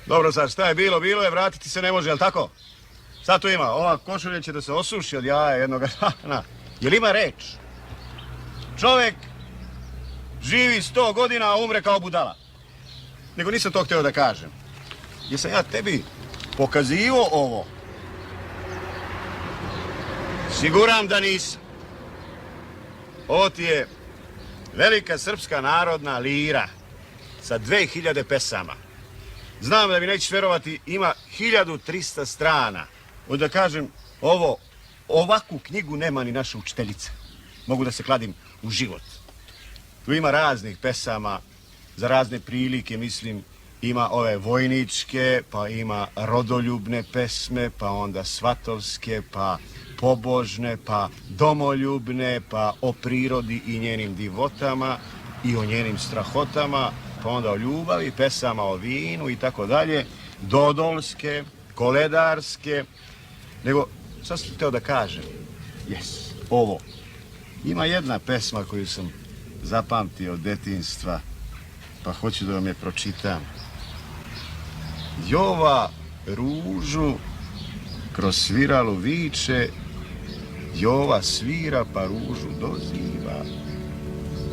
Dobro, sad šta je bilo, bilo je, vratiti se ne može, jel tako? Sad tu ima, ova košulja će da se osuši od jaja jednoga dana. Jel ima reč? Čovjek živi 100 godina, a umre kao budala. Nego nisam to htio da kažem. Jesam ja tebi pokazivao ovo? Siguram da nisam. Ovo ti je velika srpska narodna lira sa 2000 pesama. Znam da mi nećeš verovati, ima 1300 strana. Da kažem, ovakvu knjigu nema ni naša učiteljica. Mogu da se kladim u život. Tu ima raznih pesama, za razne prilike, mislim, ima ove vojničke, pa ima rodoljubne pesme, pa onda svatovske, pa pobožne, pa domoljubne, pa o prirodi i njenim divotama i o njenim strahotama, pa onda o ljubavi, pesama o vinu i tako dalje, dodolske, koledarske. Nego, sad sam htio da kažem, ovo. Ima jedna pesma koju sam zapamtio od detinjstva, pa hoću da vam je pročitam. Jova ružu kroz sviralu viče, Jova svira pa ružu doziva.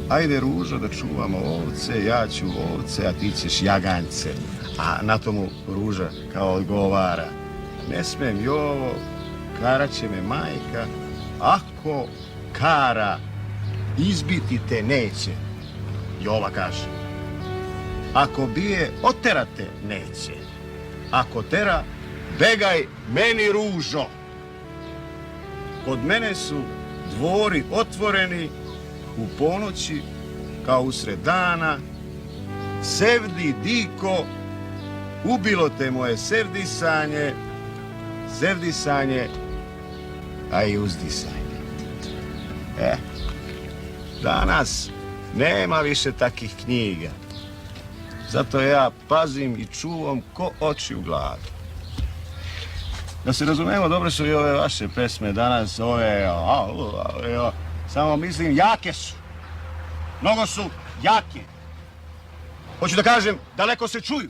Ajde ružo da čuvamo ovce, ja ću ovce, a ti ćeš jagance. A na tomu ruža kao odgovara. Ne smem Jovo, karat će me majka, ako kara izbiti te neće. Jova kaže. Ako bije, oterate neće. Ako tera, begaj meni ružo. Kod mene su dvori otvoreni u ponoći kao usred dana. Sevdi diko, ubilo te moje sevdisanje, a i uzdisanje. Danas nema više takih knjiga. Zato ja pazim i čuvam ko oči u glavi. Da se razumemo, dobro su i ove vaše pesme danas, samo mislim, jake su. Mnogo su jake. Hoću da kažem, daleko se čuju.